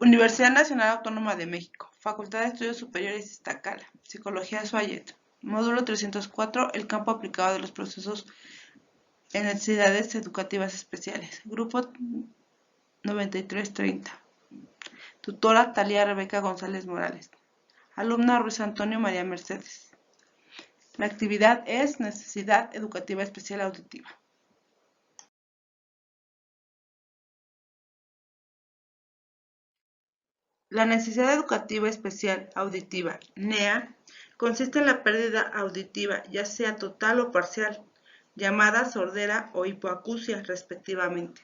Universidad Nacional Autónoma de México, Facultad de Estudios Superiores Iztacala, Psicología Suayet, Módulo 304, el campo aplicado de los procesos en necesidades educativas especiales, Grupo 9330. Tutora Talía Rebeca González Morales. Alumna Ruiz Antonio María Mercedes. La actividad es Necesidad Educativa Especial Auditiva. La necesidad educativa especial auditiva, NEA, consiste en la pérdida auditiva, ya sea total o parcial, llamada sordera o hipoacusia, respectivamente.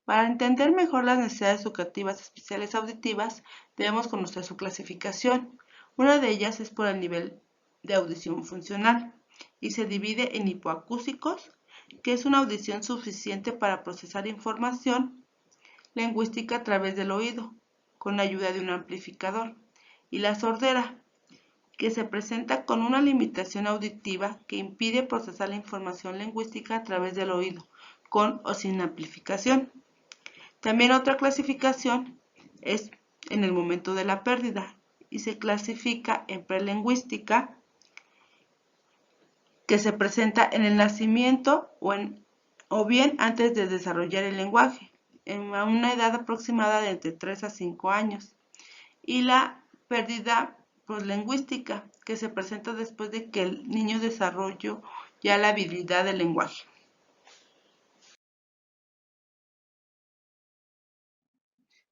Para entender mejor las necesidades educativas especiales auditivas, debemos conocer su clasificación. Una de ellas es por el nivel de audición funcional y se divide en hipoacúsicos, que es una audición suficiente para procesar información lingüística a través del oído, con la ayuda de un amplificador, y la sordera, que se presenta con una limitación auditiva que impide procesar la información lingüística a través del oído, con o sin amplificación. También otra clasificación es en el momento de la pérdida y se clasifica en prelingüística, que se presenta en el nacimiento o bien antes de desarrollar el lenguaje, en una edad aproximada de entre 3 a 5 años, y la pérdida poslingüística, que se presenta después de que el niño desarrolló ya la habilidad del lenguaje.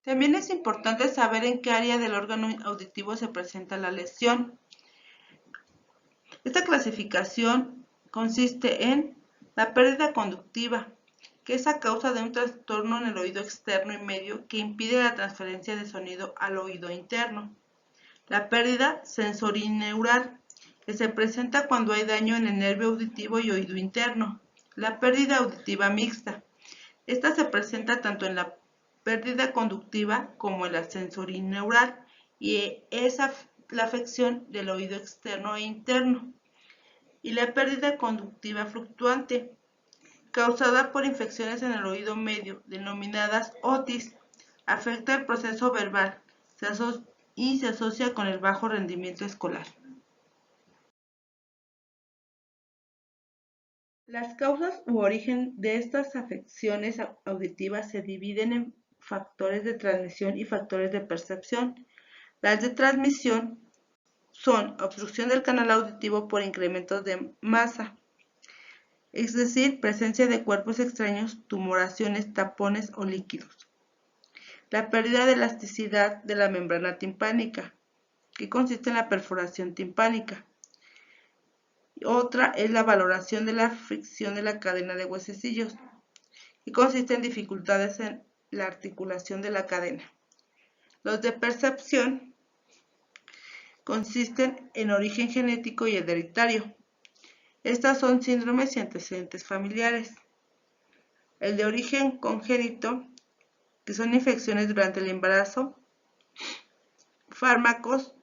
También es importante saber en qué área del órgano auditivo se presenta la lesión. Esta clasificación consiste en la pérdida conductiva, que es a causa de un trastorno en el oído externo y medio que impide la transferencia de sonido al oído interno. La pérdida sensorineural, que se presenta cuando hay daño en el nervio auditivo y oído interno. La pérdida auditiva mixta. Esta se presenta tanto en la pérdida conductiva como en la sensorineural y es la afección del oído externo e interno. Y la pérdida conductiva fluctuante, causada por infecciones en el oído medio, denominadas otis, afecta el proceso verbal y se asocia con el bajo rendimiento escolar. Las causas u origen de estas afecciones auditivas se dividen en factores de transmisión y factores de percepción. Las de transmisión son obstrucción del canal auditivo por incrementos de masa, es decir, presencia de cuerpos extraños, tumoraciones, tapones o líquidos. La pérdida de elasticidad de la membrana timpánica, que consiste en la perforación timpánica. Otra es la valoración de la fricción de la cadena de huesecillos, que consiste en dificultades en la articulación de la cadena. Los de percepción consisten en origen genético y hereditario. Estas son síndromes y antecedentes familiares. El de origen congénito, que son infecciones durante el embarazo, fármacos,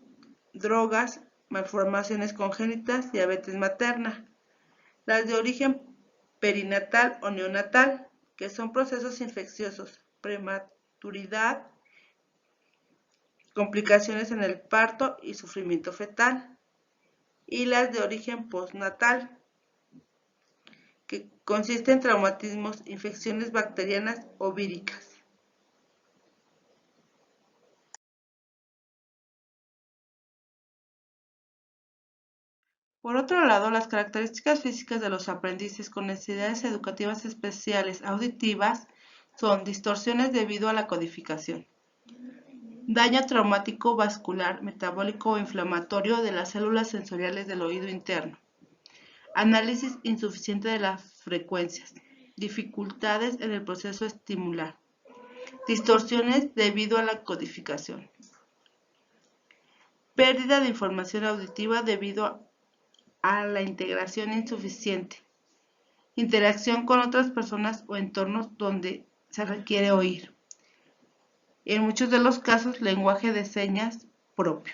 drogas, malformaciones congénitas, diabetes materna. Las de origen perinatal o neonatal, que son procesos infecciosos, prematuridad, complicaciones en el parto y sufrimiento fetal. Y las de origen postnatal, que consisten en traumatismos, infecciones bacterianas o víricas. Por otro lado, las características físicas de los aprendices con necesidades educativas especiales auditivas son distorsiones debido a la codificación, daño traumático vascular, metabólico o inflamatorio de las células sensoriales del oído interno, análisis insuficiente de las frecuencias, dificultades en el proceso estimular, distorsiones debido a la codificación, pérdida de información auditiva debido a la integración insuficiente, interacción con otras personas o entornos donde se requiere oír. En muchos de los casos, lenguaje de señas propio.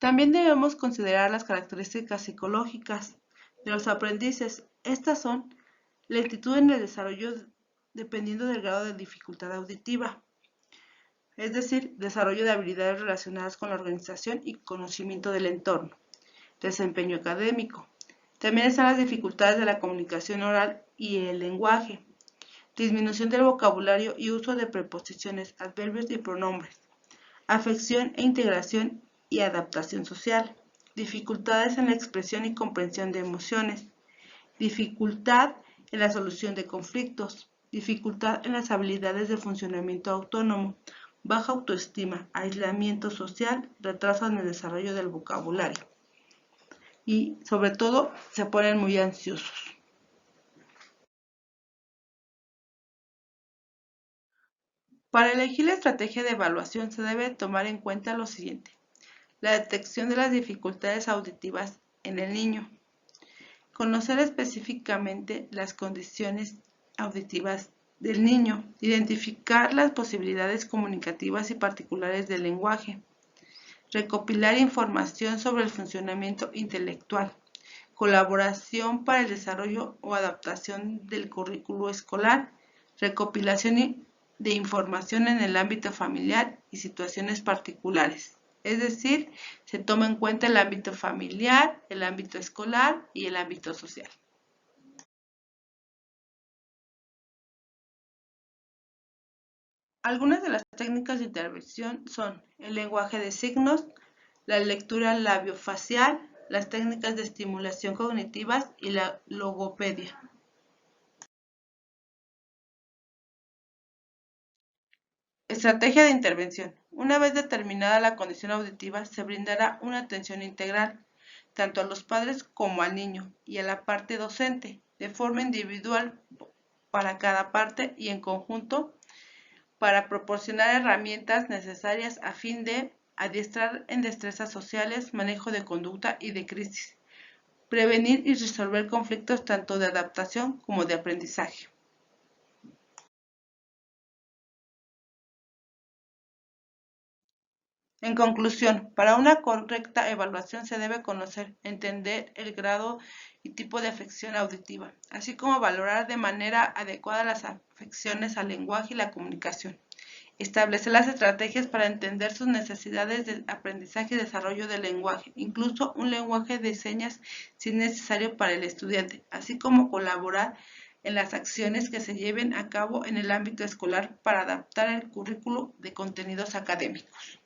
También debemos considerar las características psicológicas de los aprendices. Estas son lentitud en el desarrollo dependiendo del grado de dificultad auditiva, es decir, desarrollo de habilidades relacionadas con la organización y conocimiento del entorno, desempeño académico. También están las dificultades de la comunicación oral y el lenguaje, disminución del vocabulario y uso de preposiciones, adverbios y pronombres, afección e integración y adaptación social, dificultades en la expresión y comprensión de emociones, dificultad en la solución de conflictos, dificultad en las habilidades de funcionamiento autónomo, baja autoestima, aislamiento social, retraso en el desarrollo del vocabulario y, sobre todo, se ponen muy ansiosos. Para elegir la estrategia de evaluación se debe tomar en cuenta lo siguiente: la detección de las dificultades auditivas en el niño, conocer específicamente las condiciones auditivas del niño, identificar las posibilidades comunicativas y particulares del lenguaje, recopilar información sobre el funcionamiento intelectual, colaboración para el desarrollo o adaptación del currículo escolar, recopilación de información en el ámbito familiar y situaciones particulares. Es decir, se toma en cuenta el ámbito familiar, el ámbito escolar y el ámbito social. Algunas de las técnicas de intervención son el lenguaje de signos, la lectura labiofacial, las técnicas de estimulación cognitivas y la logopedia. Estrategia de intervención. Una vez determinada la condición auditiva, se brindará una atención integral, tanto a los padres como al niño y a la parte docente, de forma individual para cada parte y en conjunto para proporcionar herramientas necesarias a fin de adiestrar en destrezas sociales, manejo de conducta y de crisis, prevenir y resolver conflictos tanto de adaptación como de aprendizaje. En conclusión, para una correcta evaluación se debe conocer, entender el grado y tipo de afección auditiva, así como valorar de manera adecuada las afecciones al lenguaje y la comunicación. Establecer las estrategias para entender sus necesidades de aprendizaje y desarrollo del lenguaje, incluso un lenguaje de señas si es necesario para el estudiante, así como colaborar en las acciones que se lleven a cabo en el ámbito escolar para adaptar el currículo de contenidos académicos.